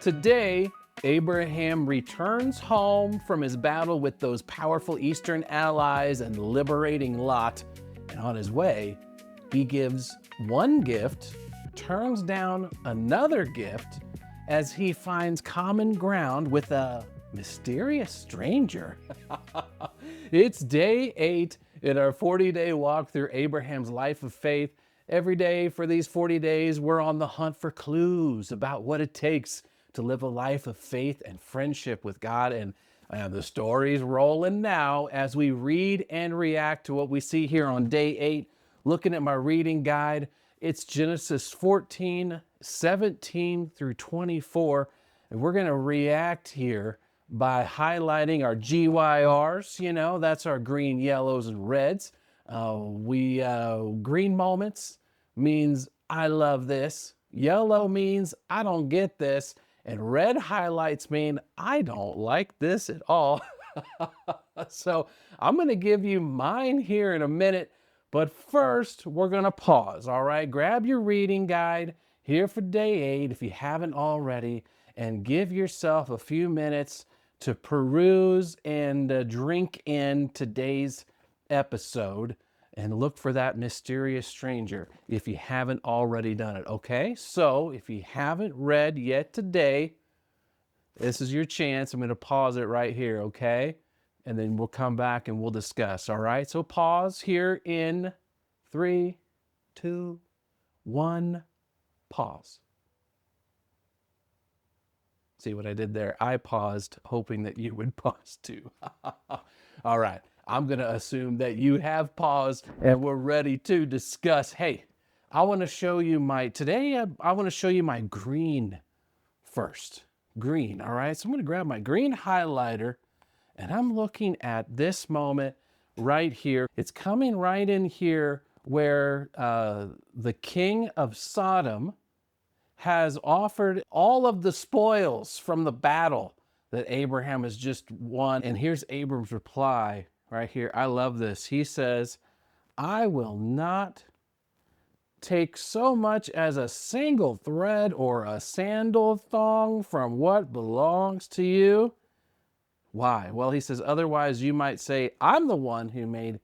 Today, Abraham returns home from his battle with those powerful Eastern allies and liberating Lot. And on his way, he gives one gift, turns down another gift as he finds common ground with a mysterious stranger. It's day 8 in our 40-day walk through Abraham's life of faith. Every day for these 40 days, we're on the hunt for clues about what it takes to live a life of faith and friendship with God. And the story's rolling now as we read and react to what we see here on day 8. Looking at my reading guide, it's Genesis 14, 17 through 24. And we're going to react here by highlighting our GYRs. You know, that's our green, yellows, and reds. Green moments means I love this. Yellow means I don't get this. And red highlights mean I don't like this at all. So I'm going to give you mine here in a minute. But first, we're going to pause, all right? Grab your reading guide here for day 8 if you haven't already, and give yourself a few minutes to peruse and drink in today's episode and look for that mysterious stranger if you haven't already done it, okay? So if you haven't read yet today, this is your chance. I'm going to pause it right here, okay? And then we'll come back and we'll discuss, all right? So pause here in 3, 2, 1, pause. See what I did there? I paused, hoping that you would pause too. All right, I'm going to assume that you have paused and we're ready to discuss. Hey, I want to show you I want to show you my green first. Green, all right? So I'm going to grab my green highlighter and I'm looking at this moment right here. It's coming right in here where the king of Sodom has offered all of the spoils from the battle that Abraham has just won. And here's Abram's reply right here. I love this. He says, I will not take so much as a single thread or a sandal thong from what belongs to you. Why? Well, he says, otherwise you might say, I'm the one who made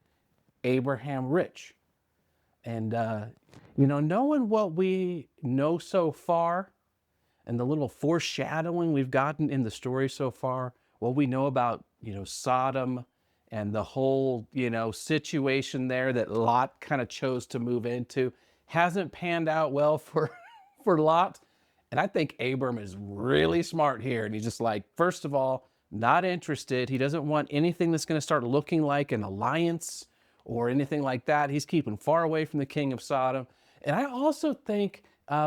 Abraham rich. And, knowing what we know so far and the little foreshadowing we've gotten in the story so far, what we know about, Sodom and the whole, situation there that Lot kind of chose to move into hasn't panned out well for, for Lot. And I think Abram is really smart here. And he's just like, first of all, not interested. He doesn't want anything that's going to start looking like an alliance or anything like that. He's keeping far away from the king of Sodom. And I also think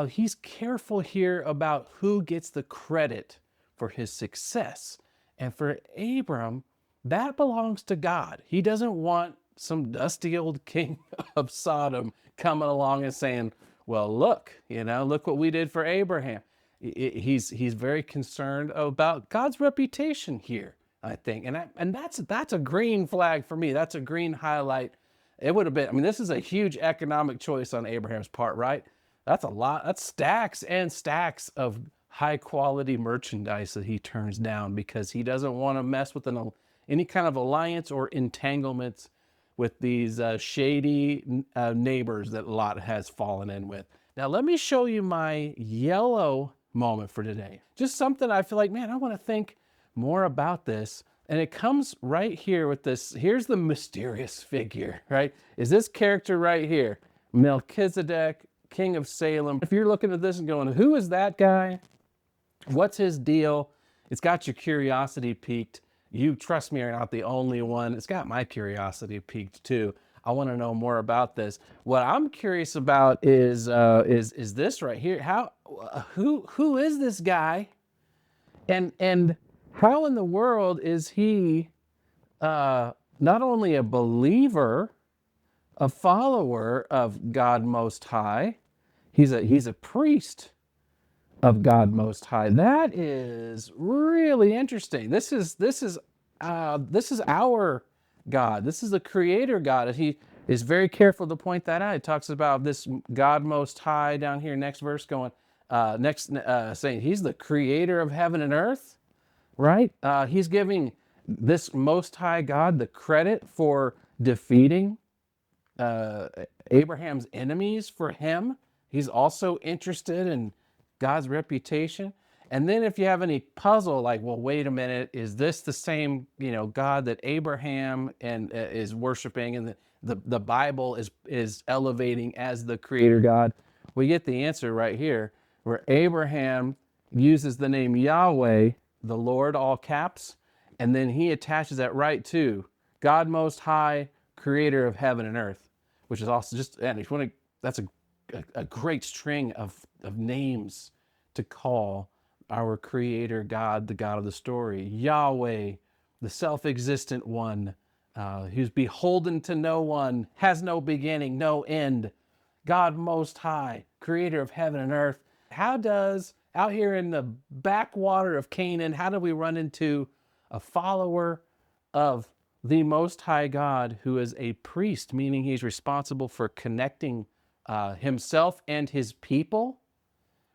he's careful here about who gets the credit for his success. And for Abram, that belongs to God. He doesn't want some dusty old king of Sodom coming along and saying, well, look what we did for Abraham. He's very concerned about God's reputation here, I think. And that's a green flag for me. That's a green highlight. It would have been, this is a huge economic choice on Abraham's part, right? That's a lot. That's stacks and stacks of high quality merchandise that he turns down because he doesn't want to mess with any kind of alliance or entanglements with these shady neighbors that Lot has fallen in with. Now, let me show you my yellow moment for today. Just something I feel like, man, I want to think more about this. And it comes right here with this. Here's the mysterious figure, right? Is this character right here, Melchizedek, king of Salem. If you're looking at this and going, who is that guy? What's his deal? It's got your curiosity piqued. You, trust me, are not the only one. It's got my curiosity piqued too. I want to know more about this. What I'm curious about is this right here. Who is this guy? And how in the world is he not only a believer, a follower of God Most High, he's a priest of God Most High. That is really interesting. This is our God. This is the Creator God. And he is very careful to point that out. He talks about this God Most High down here, next verse, going, saying he's the creator of heaven and earth, right? He's giving this Most High God the credit for defeating Abraham's enemies for him. He's also interested in God's reputation. And then if you have any puzzle, like, well, wait a minute, is this the same, God that Abraham is worshiping and the Bible is elevating as the creator God? We get the answer right here, where Abraham uses the name Yahweh, the Lord, all caps, and then he attaches that right to God Most High, creator of heaven and earth, which is also just, and if you want to, that's a great string of names to call our creator God, the God of the story. Yahweh, the self-existent one, who's beholden to no one, has no beginning, no end. God Most High, creator of heaven and earth. How does, out here in the backwater of Canaan, how do we run into a follower of the Most High God who is a priest, meaning he's responsible for connecting himself and his people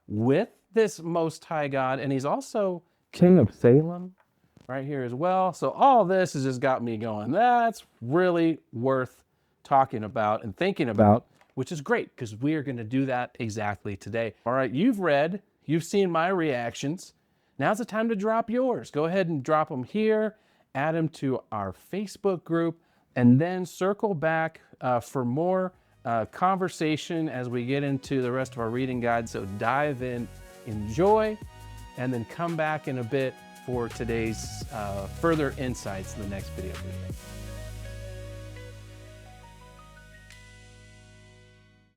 with this Most High God, and he's also King of Salem right here as well. So all this has just got me going, that's really worth talking about and thinking about, which is great because we are going to do that exactly today. All right, you've seen my reactions. Now's the time to drop yours. Go ahead and drop them here, add them to our Facebook group, and then circle back for more conversation as we get into the rest of our reading guide. So dive in, enjoy, and then come back in a bit for today's further insights in the next video.